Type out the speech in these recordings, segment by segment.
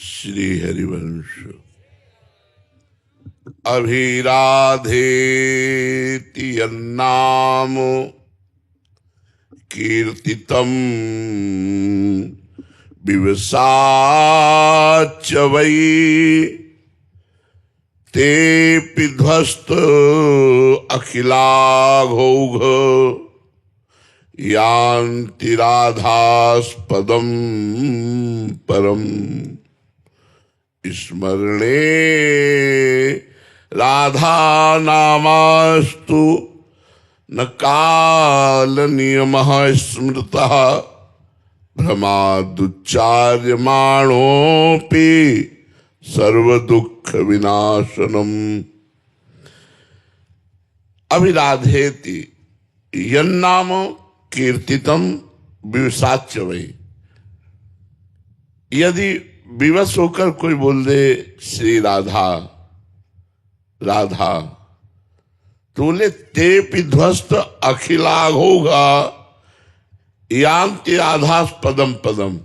श्री हरिवंश। अभिराधेति यन्नाम कीर्तितम् विवसाच वै तेऽपि ध्वस्त अखिलाघौघ यान्ति राधास्पदं परम्। स्मरणे राधा नामास्तु न काल नियमः स्मृतः भ्रमादुच्चार्यमाणोऽपि सर्वदुःख विनाशनम्। अभिराधेति यन्नाम कीर्तितम विवसाच वै। यदि विवश होकर कोई बोल दे श्री राधा राधा, तो बोले ते ध्वस्त अखिलाघोगा यान्ति राधास्पदम पदम।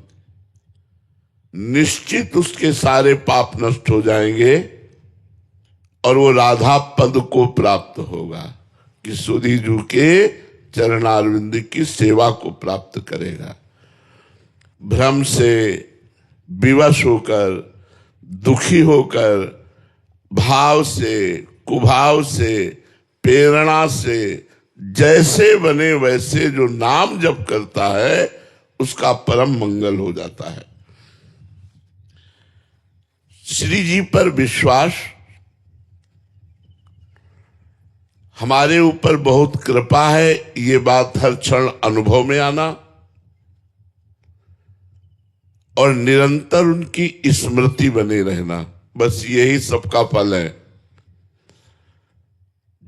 निश्चित उसके सारे पाप नष्ट हो जाएंगे और वो राधा पद को प्राप्त होगा, किशोरी जी के चरणारविंद की सेवा को प्राप्त करेगा। भ्रम से, विवश होकर, दुखी होकर, भाव से, कुभाव से, प्रेरणा से, जैसे बने वैसे जो नाम जप करता है उसका परम मंगल हो जाता है। श्री जी पर विश्वास, हमारे ऊपर बहुत कृपा है, ये बात हर क्षण अनुभव में आना और निरंतर उनकी स्मृति बने रहना, बस यही सबका फल है।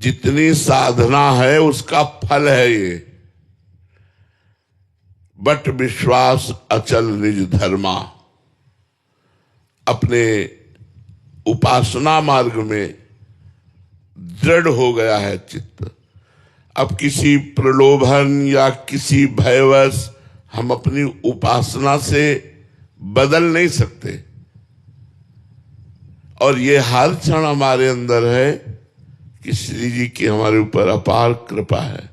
जितनी साधना है उसका फल है ये। बट विश्वास अचल निज धर्मा। अपने उपासना मार्ग में दृढ़ हो गया है चित्त। अब किसी प्रलोभन या किसी भयवश हम अपनी उपासना से बदल नहीं सकते, और ये हर क्षण हमारे अंदर है कि श्री जी की हमारे ऊपर अपार कृपा है।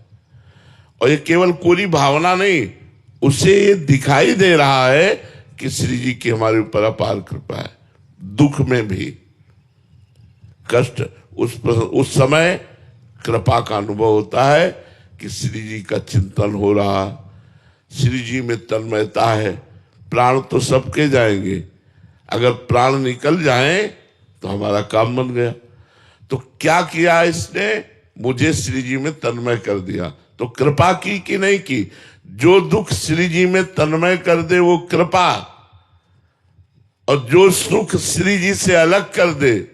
और ये केवल कोरी भावना नहीं, उसे ये दिखाई दे रहा है कि श्री जी की हमारे ऊपर अपार कृपा है। दुख में भी, कष्ट, उस समय कृपा का अनुभव होता है कि श्री जी का चिंतन हो रहा, श्री जी में तन्मयता है। प्राण तो सबके जाएंगे, अगर प्राण निकल जाए तो हमारा काम बन गया। तो क्या किया इसने? मुझे श्री जी में तन्मय कर दिया। तो कृपा की कि नहीं की? जो दुख श्री जी में तन्मय कर दे वो कृपा, और जो सुख श्री जी से अलग कर दे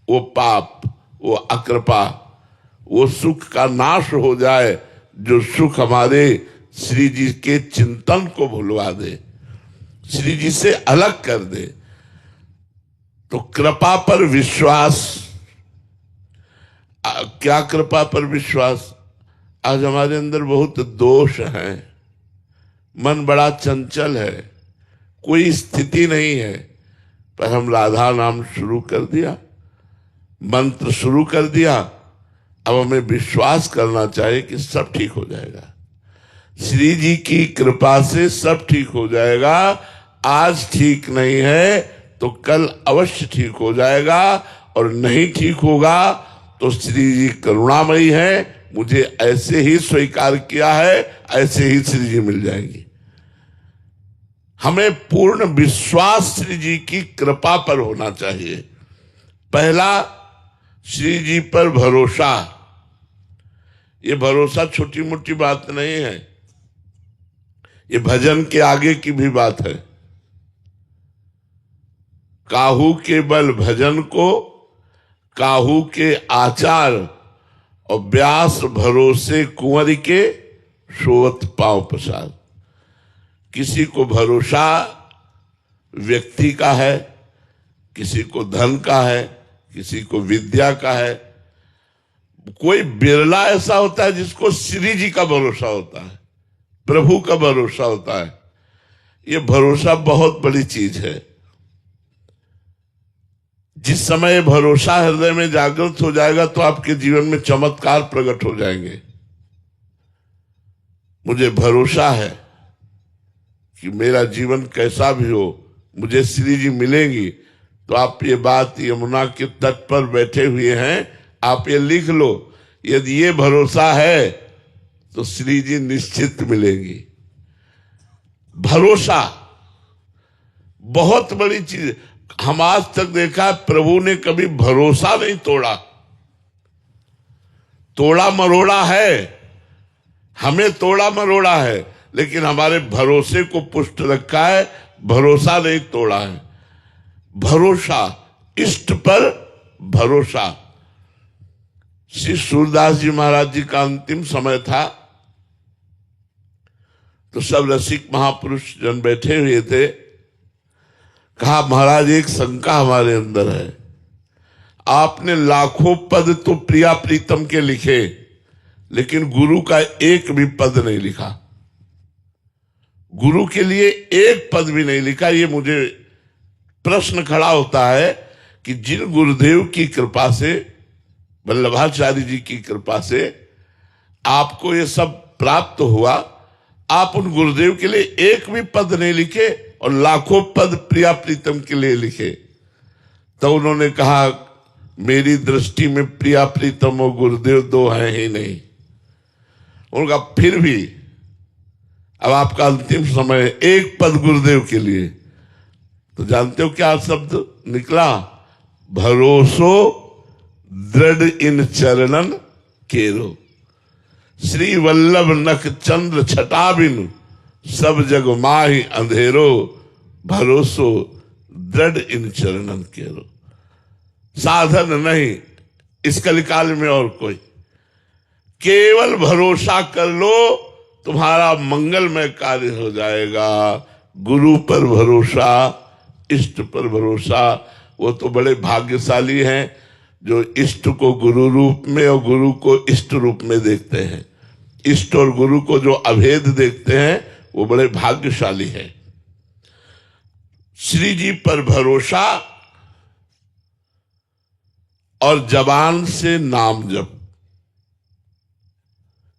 वो पाप, वो अकृपा। वो सुख का नाश हो जाए जो सुख हमारे श्री जी के चिंतन को भुलवा दे, श्री जी से अलग कर दे। तो कृपा पर विश्वास। क्या कृपा पर विश्वास? आज हमारे अंदर बहुत दोष हैं, मन बड़ा चंचल है, कोई स्थिति नहीं है, पर हम राधा नाम शुरू कर दिया, मंत्र शुरू कर दिया। अब हमें विश्वास करना चाहिए कि सब ठीक हो जाएगा। श्री जी की कृपा से सब ठीक हो जाएगा। आज ठीक नहीं है तो कल अवश्य ठीक हो जाएगा, और नहीं ठीक होगा तो श्री जी करुणामयी है, मुझे ऐसे ही स्वीकार किया है, ऐसे ही श्री जी मिल जाएंगी। हमें पूर्ण विश्वास श्री जी की कृपा पर होना चाहिए। पहला, श्री जी पर भरोसा। ये भरोसा छोटी मोटी बात नहीं है, ये भजन के आगे की भी बात है। काहू के बल भजन को, काहू के आचार, और व्यास भरोसे कुंवर के सोवत पांव प्रसाद। किसी को भरोसा व्यक्ति का है, किसी को धन का है, किसी को विद्या का है। कोई बिरला ऐसा होता है जिसको श्री जी का भरोसा होता है, प्रभु का भरोसा होता है। ये भरोसा बहुत बड़ी चीज है। जिस समय भरोसा हृदय में जागृत हो जाएगा तो आपके जीवन में चमत्कार प्रकट हो जाएंगे। मुझे भरोसा है कि मेरा जीवन कैसा भी हो मुझे श्री जी मिलेंगी। तो आप ये बात यमुना के तट पर बैठे हुए हैं, आप ये लिख लो, यदि ये भरोसा है तो श्री जी निश्चित मिलेंगी। भरोसा बहुत बड़ी चीज। हम आज तक देखा प्रभु ने कभी भरोसा नहीं तोड़ा। तोड़ा मरोड़ा है, हमें तोड़ा मरोड़ा है, लेकिन हमारे भरोसे को पुष्ट रखा है, भरोसा नहीं तोड़ा है। भरोसा, इष्ट पर भरोसा। श्री सूरदास जी महाराज जी का अंतिम समय था तो सब रसिक महापुरुष जन बैठे हुए थे। कहा महाराज एक शंका हमारे अंदर है, आपने लाखों पद तो प्रिया प्रीतम के लिखे लेकिन गुरु का एक भी पद नहीं लिखा, गुरु के लिए एक पद भी नहीं लिखा। ये मुझे प्रश्न खड़ा होता है कि जिन गुरुदेव की कृपा से, वल्लभाचार्य जी की कृपा से आपको ये सब प्राप्त हुआ, आप उन गुरुदेव के लिए एक भी पद नहीं लिखे और लाखों पद प्रिया प्रीतम के लिए लिखे। तो उन्होंने कहा मेरी दृष्टि में प्रिया प्रीतम और गुरुदेव दो हैं ही नहीं। उनका फिर भी अब आपका अंतिम समय है, एक पद गुरुदेव के लिए। तो जानते हो क्या शब्द निकला? भरोसो दृढ़ इन चरणन केरो, श्री वल्लभ नख चंद्र छटा बिनु, सब जग माहि अंधेरो, भरोसो दृढ़ इन चरणन केरो। साधन नहीं इस कलिकाल में और कोई, केवल भरोसा कर लो, तुम्हारा मंगलमय कार्य हो जाएगा। गुरु पर भरोसा, इष्ट पर भरोसा। वो तो बड़े भाग्यशाली हैं जो इष्ट को गुरु रूप में और गुरु को इष्ट रूप में देखते हैं। इष्ट और गुरु को जो अभेद देखते हैं वो बड़े भाग्यशाली हैं। श्री जी पर भरोसा और जबान से नाम जप।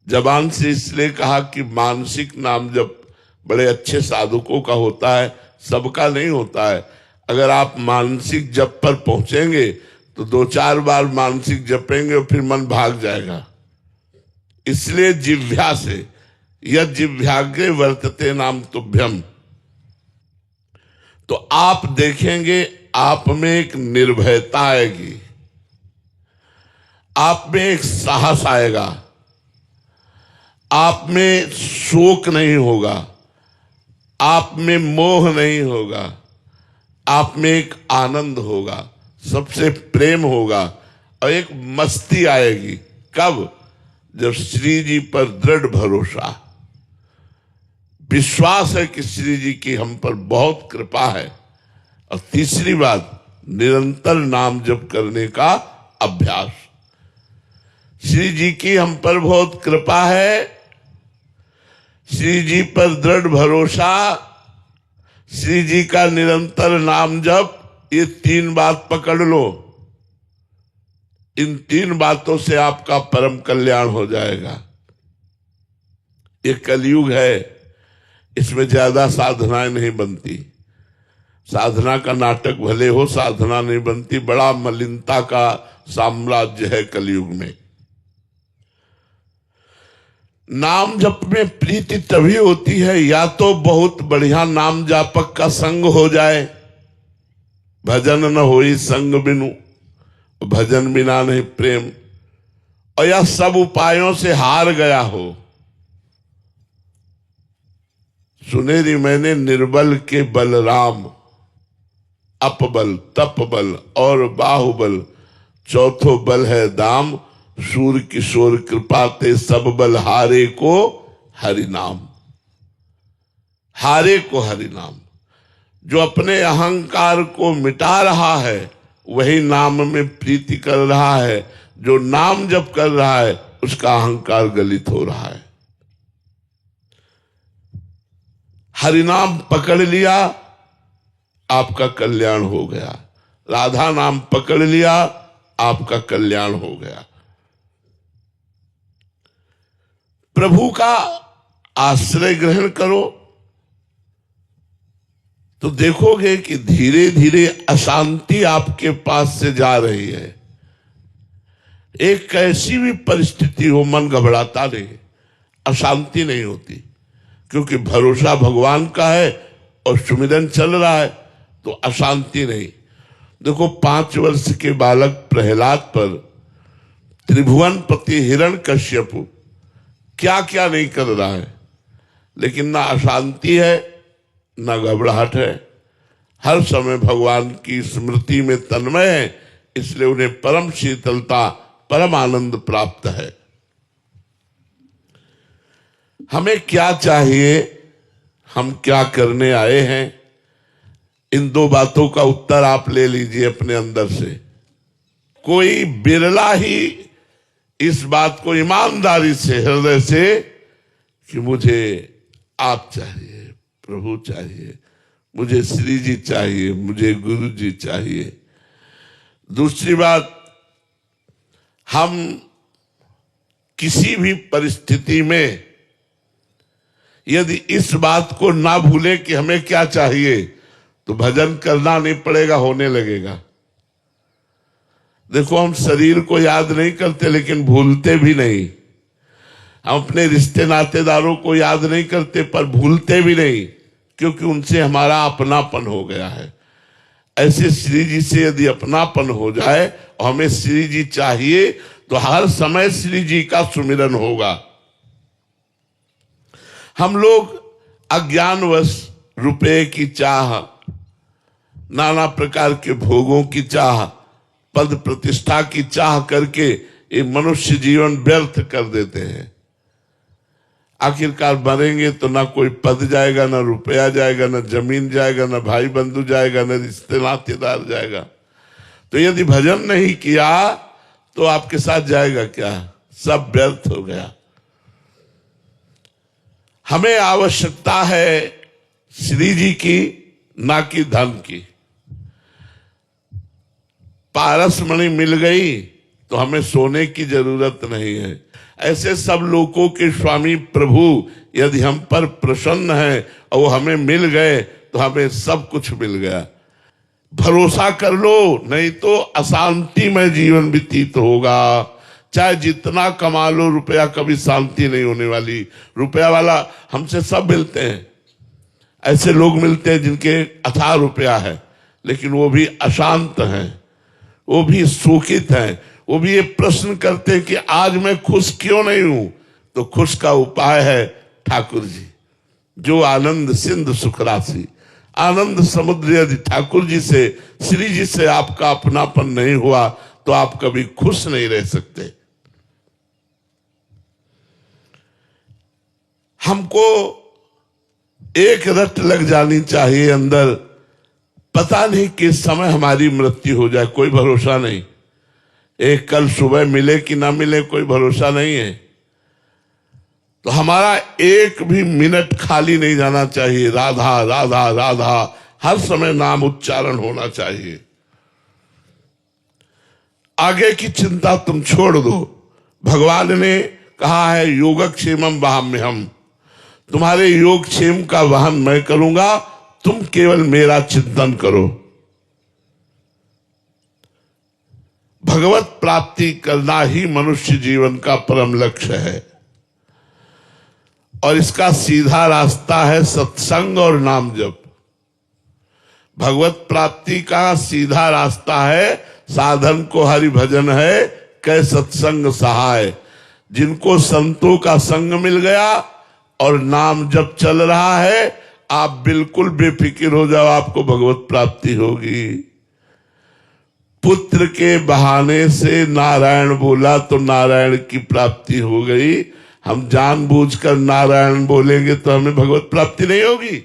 जबान से इसलिए कहा कि मानसिक नाम जप बड़े अच्छे साधुकों का होता है, सबका नहीं होता है। अगर आप मानसिक जप पर पहुंचेंगे तो 2-4 बार मानसिक जपेंगे और फिर मन भाग जाएगा। इसलिए जिह्वा से, यद जिह्वाग्रे वर्तते नाम तुभ्यम, तो आप देखेंगे आप में एक निर्भयता आएगी, आप में एक साहस आएगा, आप में शोक नहीं होगा, आप में मोह नहीं होगा, आप में एक आनंद होगा, सबसे प्रेम होगा और एक मस्ती आएगी। कब? जब श्री जी पर दृढ़ भरोसा, विश्वास है कि श्री जी की हम पर बहुत कृपा है। और तीसरी बात, निरंतर नाम जप करने का अभ्यास। श्री जी की हम पर बहुत कृपा है, श्री जी पर दृढ़ भरोसा, श्री जी का निरंतर नाम जप, ये 3 बात पकड़ लो। इन 3 बातों से आपका परम कल्याण हो जाएगा। ये कलयुग है, इसमें ज्यादा साधनाएं नहीं बनती। साधना का नाटक भले हो, साधना नहीं बनती। बड़ा मलिनता का साम्राज्य है कलयुग में। नाम जप में प्रीति तभी होती है या तो बहुत बढ़िया नाम जापक का संग हो जाए, भजन न होई संग बिनु, भजन बिना नहीं प्रेम, और या सब उपायों से हार गया हो। सुनेरी मैंने निर्बल के बलराम, अपबल तपबल और बाहुबल, चौथो बल है दाम, सूर किशोर कृपा ते सब बल हारे को हरिनाम। हारे को हरिनाम। जो अपने अहंकार को मिटा रहा है वही नाम में प्रीति कर रहा है, जो नाम जप कर रहा है उसका अहंकार गलित हो रहा है। हरिनाम पकड़ लिया, आपका कल्याण हो गया। राधा नाम पकड़ लिया, आपका कल्याण हो गया। प्रभु का आश्रय ग्रहण करो तो देखोगे कि धीरे धीरे अशांति आपके पास से जा रही है। एक कैसी भी परिस्थिति हो, मन घबराता नहीं, अशांति नहीं होती, क्योंकि भरोसा भगवान का है और सुमिरन चल रहा है, तो अशांति नहीं। देखो 5 वर्ष के बालक प्रहलाद पर त्रिभुवनपति हिरण्यकश्यप क्या क्या नहीं कर रहा है, लेकिन ना अशांति है ना घबराहट है, हर समय भगवान की स्मृति में तन्मय है, इसलिए उन्हें परम शीतलता, परम आनंद प्राप्त है। हमें क्या चाहिए, हम क्या करने आए हैं, इन 2 बातों का उत्तर आप ले लीजिए अपने अंदर से। कोई बिरला ही इस बात को ईमानदारी से, हृदय से, कि मुझे आप चाहिए, प्रभु चाहिए, मुझे श्री जी चाहिए, मुझे गुरु जी चाहिए। दूसरी बात, हम किसी भी परिस्थिति में यदि इस बात को ना भूले कि हमें क्या चाहिए, तो भजन करना नहीं पड़ेगा, होने लगेगा। देखो हम शरीर को याद नहीं करते लेकिन भूलते भी नहीं, हम अपने रिश्ते नातेदारों को याद नहीं करते पर भूलते भी नहीं, क्योंकि उनसे हमारा अपनापन हो गया है। ऐसे श्री जी से यदि अपनापन हो जाए और हमें श्री जी चाहिए, तो हर समय श्री जी का सुमिरन होगा। हम लोग अज्ञानवश रुपए की चाह, नाना प्रकार के भोगों की चाह, पद प्रतिष्ठा की चाह करके ये मनुष्य जीवन व्यर्थ कर देते हैं। आखिरकार मरेंगे तो ना कोई पद जाएगा, ना रुपया जाएगा, ना जमीन जाएगा, ना भाई बंधु जाएगा, ना रिश्ते नातेदार जाएगा। तो यदि भजन नहीं किया तो आपके साथ जाएगा क्या? सब व्यर्थ हो गया। हमें आवश्यकता है श्री जी की, ना कि धन की। पारसमणि मिल गई तो हमें सोने की जरूरत नहीं है। ऐसे सब लोगों के स्वामी प्रभु यदि हम पर प्रसन्न है और वो हमें मिल गए तो हमें सब कुछ मिल गया। भरोसा कर लो, नहीं तो अशांति में जीवन व्यतीत होगा। चाहे जितना कमा लो, रुपया कभी शांति नहीं होने वाली। रुपया वाला हमसे सब मिलते हैं, ऐसे लोग मिलते हैं जिनके अथाह रुपया है लेकिन वो भी अशांत हैं, वो भी शोकित हैं, वो भी ये प्रश्न करते हैं कि आज मैं खुश क्यों नहीं हूं। तो खुश का उपाय है ठाकुर जी, जो आनंद सिंधु सुख राशि। आनंद समुद्र यदि ठाकुर जी से, श्री जी से आपका अपनापन नहीं हुआ तो आप कभी खुश नहीं रह सकते। हमको एक रट लग जानी चाहिए अंदर, पता नहीं किस समय हमारी मृत्यु हो जाए, कोई भरोसा नहीं। एक कल सुबह मिले कि ना मिले, कोई भरोसा नहीं है। तो हमारा एक भी मिनट खाली नहीं जाना चाहिए। राधा राधा राधा, हर समय नाम उच्चारण होना चाहिए। आगे की चिंता तुम छोड़ दो। भगवान ने कहा है योगक्षेमम वहाम्यहम्, तुम्हारे योगक्षेम का वहन मैं करूंगा, तुम केवल मेरा चिंतन करो। भगवत प्राप्ति करना ही मनुष्य जीवन का परम लक्ष्य है और इसका सीधा रास्ता है सत्संग और नाम जप। भगवत प्राप्ति का सीधा रास्ता है, साधन को हरि भजन है, कै सत्संग सहाय। जिनको संतों का संग मिल गया और नाम जप चल रहा है, आप बिल्कुल बेफिक्र हो जाओ, आपको भगवत प्राप्ति होगी। पुत्र के बहाने से नारायण बोला तो नारायण की प्राप्ति हो गई। हम जानबूझकर नारायण बोलेंगे तो हमें भगवत प्राप्ति नहीं होगी।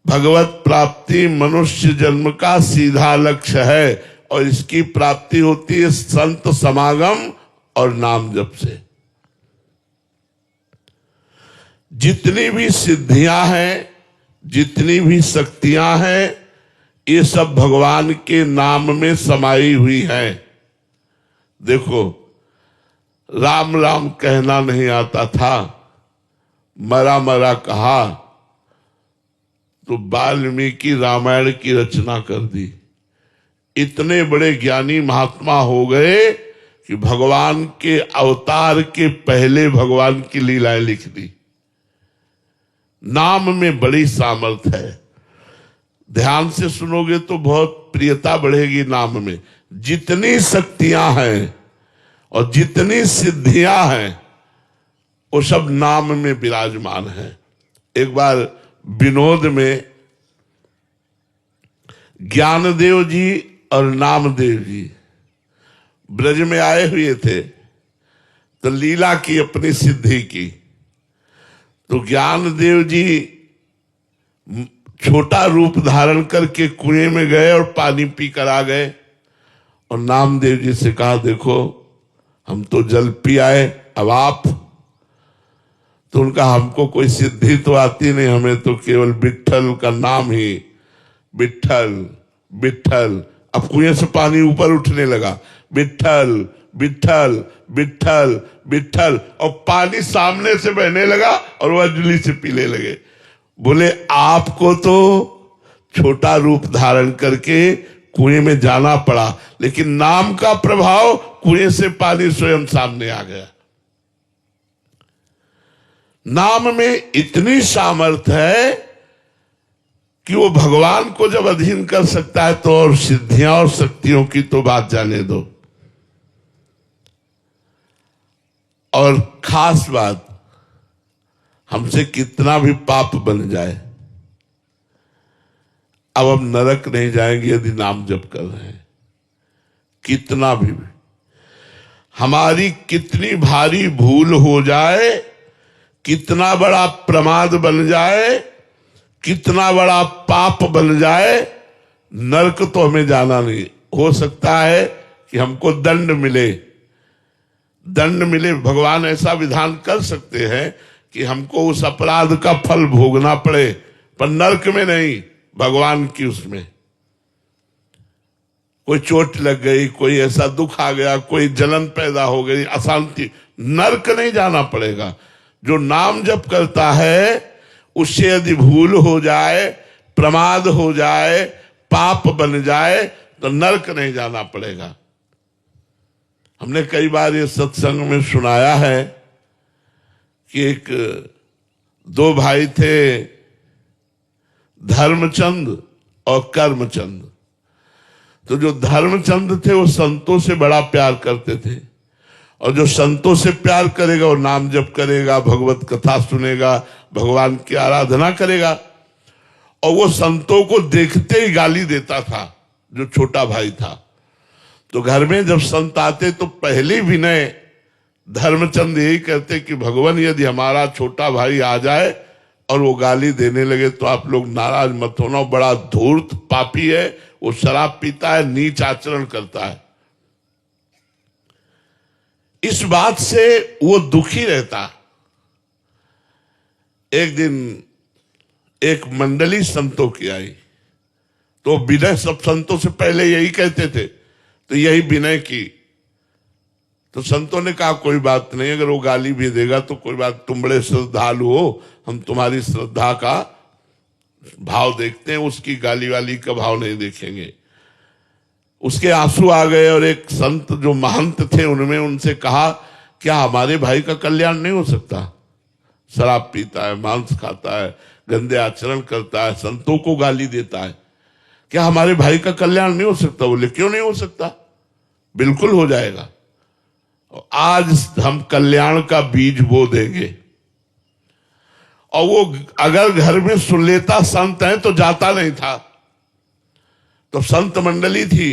भगवत प्राप्ति मनुष्य जन्म का सीधा लक्ष्य है और इसकी प्राप्ति होती है संत समागम और नाम जप से। जितनी भी सिद्धियां हैं, जितनी भी शक्तियां हैं, ये सब भगवान के नाम में समाई हुई है। देखो, राम राम कहना नहीं आता था, मरा मरा कहा तो वाल्मीकि रामायण की रचना कर दी। इतने बड़े ज्ञानी महात्मा हो गए कि भगवान के अवतार के पहले भगवान की लीलाएं लिख दी। नाम में बड़ी सामर्थ्य है। ध्यान से सुनोगे तो बहुत प्रियता बढ़ेगी नाम में। जितनी शक्तियां हैं और जितनी सिद्धियां हैं वो सब नाम में विराजमान है। एक बार विनोद में ज्ञानदेव जी और नामदेव जी ब्रज में आए हुए थे, तो लीला की अपनी सिद्धि की। तो ज्ञानदेव जी छोटा रूप धारण करके कुएं में गए और पानी पी कर आ गए, और नामदेव जी से कहा, देखो हम तो जल पी आए, अब आप। तो उनका, हमको कोई सिद्धि तो आती नहीं, हमें तो केवल विट्ठल का नाम ही, विट्ठल विट्ठल। अब कुएं से पानी ऊपर उठने लगा, विट्ठल विट्ठल विट्ठल विट्ठल, और पानी सामने से बहने लगा और वह अंजलि से पीने लगे। बोले, आपको तो छोटा रूप धारण करके कुएं में जाना पड़ा, लेकिन नाम का प्रभाव, कुएं से पानी स्वयं सामने आ गया। नाम में इतनी सामर्थ्य है कि वो भगवान को जब अधीन कर सकता है तो और सिद्धियां और शक्तियों की तो बात जाने दो। और खास बात, हमसे कितना भी पाप बन जाए, अब हम नरक नहीं जाएंगे यदि नाम जप कर रहे हैं। कितना भी हमारी कितनी भारी भूल हो जाए, कितना बड़ा प्रमाद बन जाए, कितना बड़ा पाप बन जाए, नरक तो हमें जाना नहीं। हो सकता है कि हमको दंड मिले, दंड मिले। भगवान ऐसा विधान कर सकते हैं कि हमको उस अपराध का फल भोगना पड़े, पर नरक में नहीं, भगवान की उसमें। कोई चोट लग गई, कोई ऐसा दुख आ गया, कोई जलन पैदा हो गई, अशांति, नरक नहीं जाना पड़ेगा। जो नाम जप करता है उससे यदि भूल हो जाए, प्रमाद हो जाए, पाप बन जाए, तो नरक नहीं जाना पड़ेगा। हमने कई बार ये सत्संग में सुनाया है कि एक दो भाई थे, धर्मचंद और कर्मचंद। तो जो धर्मचंद थे वो संतों से बड़ा प्यार करते थे, और जो संतों से प्यार करेगा वो नाम जप करेगा, भगवत कथा सुनेगा, भगवान की आराधना करेगा। और वो संतों को देखते ही गाली देता था, जो छोटा भाई था। तो घर में जब संत आते तो पहले विनय धर्मचंद यही कहते कि भगवान, यदि हमारा छोटा भाई आ जाए और वो गाली देने लगे तो आप लोग नाराज मत होना, बड़ा धूर्त पापी है, वो शराब पीता है, नीच आचरण करता है। इस बात से वो दुखी रहता। एक दिन एक मंडली संतों की आई, तो विनय सब संतों से पहले यही कहते थे, तो यही विनय की। तो संतों ने कहा, कोई बात नहीं, अगर वो गाली भी देगा तो कोई बात, तुम बड़े श्रद्धालु हो, हम तुम्हारी श्रद्धा का भाव देखते हैं, उसकी गाली वाली का भाव नहीं देखेंगे। उसके आंसू आ गए, और एक संत जो महंत थे उनमें उनसे कहा, क्या हमारे भाई का कल्याण नहीं हो सकता? शराब पीता है, मांस खाता है, गंदे आचरण करता है, संतों को गाली देता है, क्या हमारे भाई का कल्याण नहीं हो सकता? बोले, क्यों नहीं हो सकता, बिल्कुल हो जाएगा। आज हम कल्याण का बीज बो देंगे। और वो अगर घर में सुन लेता संत है तो जाता नहीं था। तो संत मंडली थी,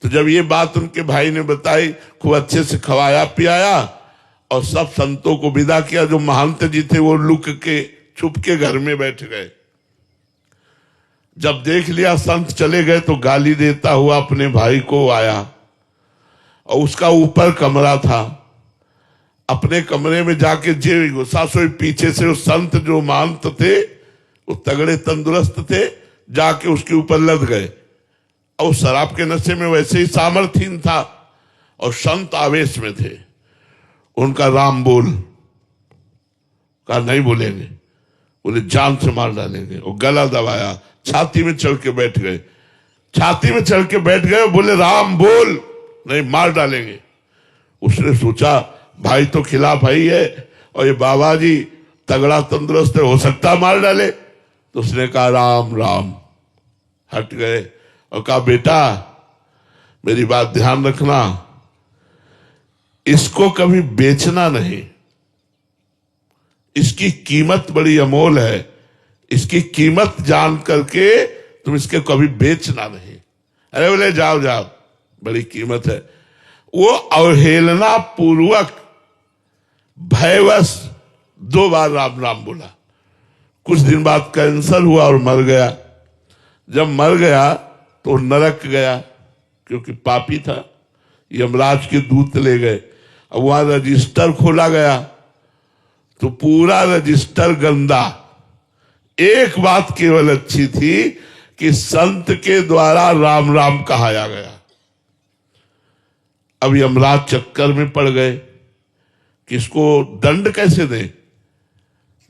तो जब ये बात उनके भाई ने बताई, खूब अच्छे से खवाया पियाया और सब संतों को विदा किया। जो महंत जी थे वो लुक के छुप के घर में बैठ गए। जब देख लिया संत चले गए तो गाली देता हुआ अपने भाई को आया, और उसका ऊपर कमरा था। अपने कमरे में जाके जे गुस्सा सोई, पीछे से उस संत जो महंत थे वो तगड़े तंदुरुस्त थे, जाके उसके ऊपर लद गए और उस शराब के नशे में वैसे ही सामर्थ्यहीन था और संत आवेश में थे। उनका राम बोल कहा नहीं बोलेंगे, बोले जान से मार डालेंगे। और गला दबाया, छाती में चढ़ के बैठ गए, छाती में चढ़ के बैठ गए, बोले राम बोल, नहीं मार डालेंगे। उसने सोचा भाई तो खिलाफ ही है और ये बाबा जी तगड़ा तंदुरुस्त है, हो सकता मार डाले। तो उसने कहा राम राम, हट गए और कहा बेटा मेरी बात ध्यान रखना, इसको कभी बेचना नहीं, इसकी कीमत बड़ी अमोल है, इसकी कीमत जान करके तुम इसके कभी बेचना नहीं। अरे बोले जाओ जाओ, बड़ी कीमत है। वो अवहेलना पूर्वक भयवश 2 बार राम राम बोला। कुछ दिन बाद कैंसर हुआ और मर गया। जब मर गया तो नरक गया, क्योंकि पापी था। यमराज के दूत ले गए, अब वहां रजिस्टर खोला गया तो पूरा रजिस्टर गंदा। एक बात केवल अच्छी थी कि संत के द्वारा राम राम कहाया गया। अब यमराज चक्कर में पड़ गए कि इसको दंड कैसे दें,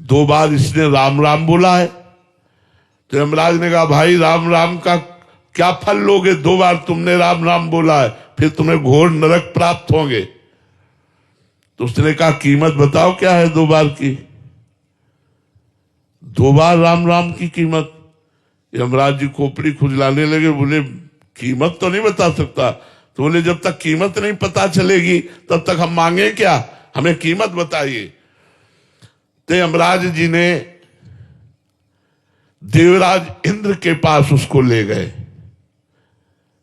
2 बार इसने राम राम बोला है। तो यमराज ने कहा भाई राम राम का क्या फल लोगे, 2 बार तुमने राम राम बोला है, फिर तुम्हें घोर नरक प्राप्त होंगे। तो उसने कहा कीमत बताओ क्या है 2 बार की, 2 बार राम राम की कीमत। यमराज जी खोपड़ी खुजलाने लगे, बोले कीमत तो नहीं बता सकता। तो बोले जब तक कीमत नहीं पता चलेगी तब तक हम मांगे क्या, हमें कीमत बताइए। तो यमराज जी ने देवराज इंद्र के पास उसको ले गए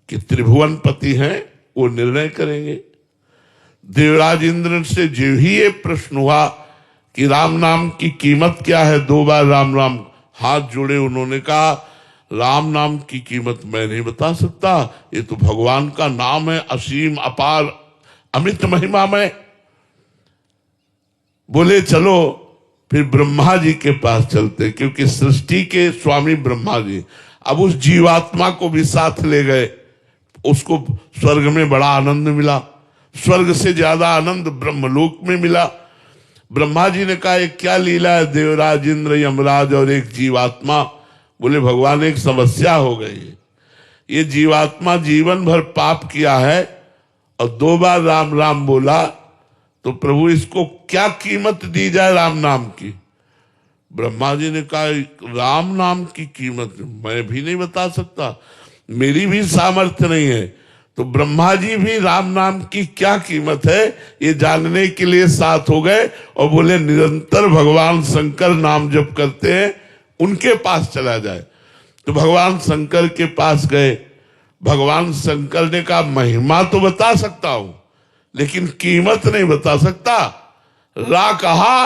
कि त्रिभुवनपति हैं, वो निर्णय करेंगे। देवराज इंद्र से जो ही ये प्रश्न हुआ कि राम नाम की कीमत क्या है, 2 बार राम राम, हाथ जोड़े उन्होंने कहा राम नाम की कीमत मैं नहीं बता सकता, ये तो भगवान का नाम है, असीम अपार अमित महिमा में। बोले चलो फिर ब्रह्मा जी के पास चलते, क्योंकि सृष्टि के स्वामी ब्रह्मा जी। अब उस जीवात्मा को भी साथ ले गए, उसको स्वर्ग में बड़ा आनंद मिला, स्वर्ग से ज्यादा आनंद ब्रह्मलोक में मिला। ब्रह्मा जी ने कहा एक क्या लीला है, देवराज इंद्र यमराज और एक जीवात्मा। बोले भगवान एक समस्या हो गई, ये जीवात्मा जीवन भर पाप किया है और 2 बार राम राम बोला, तो प्रभु इसको क्या कीमत दी जाए राम नाम की। ब्रह्मा जी ने कहा राम नाम की कीमत मैं भी नहीं बता सकता, मेरी भी सामर्थ्य नहीं है। तो ब्रह्मा जी भी राम नाम की क्या कीमत है ये जानने के लिए साथ हो गए और बोले निरंतर भगवान शंकर नाम जप करते हैं उनके पास चला जाए। तो भगवान शंकर के पास गए। भगवान शंकर ने कहा महिमा तो बता सकता हूं लेकिन कीमत नहीं बता सकता। रा कहा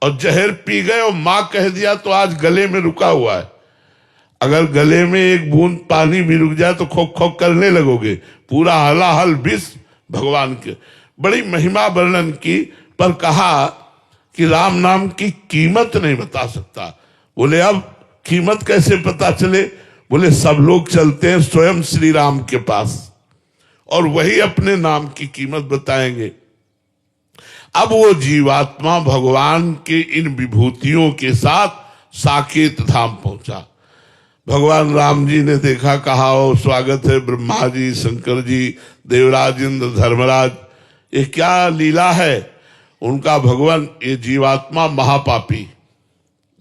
और जहर पी गए और मां कह दिया तो आज गले में रुका हुआ है। अगर गले में एक बूंद पानी भी रुक जाए तो खोक खोक करने लगोगे। पूरा हलाहल विष भगवान के बड़ी महिमा वर्णन की, पर कहा कि राम नाम की कीमत नहीं बता सकता। बोले अब कीमत कैसे पता चले? बोले सब लोग चलते हैं स्वयं श्री राम के पास और वही अपने नाम की कीमत बताएंगे। अब वो जीवात्मा भगवान के इन विभूतियों के साथ साकेत धाम पहुंचा। भगवान राम जी ने देखा, कहा ओ स्वागत है ब्रह्मा जी, शंकर जी, देवराज इंद्र, धर्मराज, ये क्या लीला है। उनका भगवान ये जीवात्मा महापापी,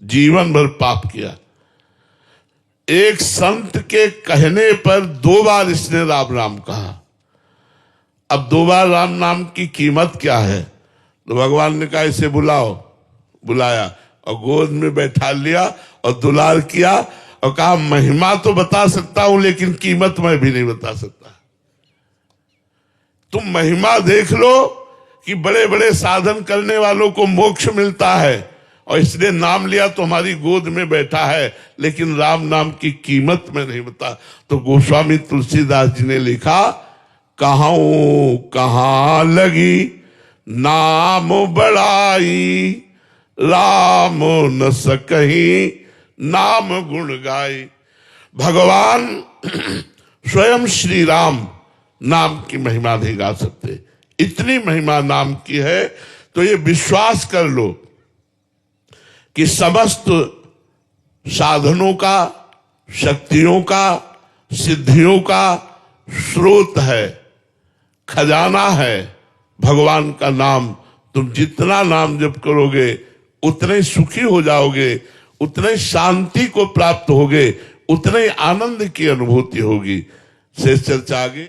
जीवन भर पाप किया। एक संत के कहने पर 2 बार इसने राम राम कहा। अब 2 बार राम नाम की कीमत क्या है? तो भगवान ने कहा इसे बुलाओ। बुलाया और गोद में बैठा लिया और दुलार किया और कहा महिमा तो बता सकता हूं लेकिन कीमत मैं भी नहीं बता सकता। तुम महिमा देख लो कि बड़े बड़े साधन करने वालों को मोक्ष मिलता है और इसने नाम लिया तो हमारी गोद में बैठा है, लेकिन राम नाम की कीमत में नहीं बता। तो गोस्वामी तुलसीदास जी ने लिखा, कहां कहां लगी नाम बड़ाई, राम न सकही नाम गुण गाई। भगवान स्वयं श्री राम नाम की महिमा नहीं गा सकते। इतनी महिमा नाम की है। तो ये विश्वास कर लो कि समस्त साधनों का, शक्तियों का, सिद्धियों का स्रोत है, खजाना है भगवान का नाम। तुम जितना नाम जप करोगे उतने सुखी हो जाओगे, उतने शांति को प्राप्त होगे, उतने आनंद की अनुभूति होगी। शेष चर्चा आगे।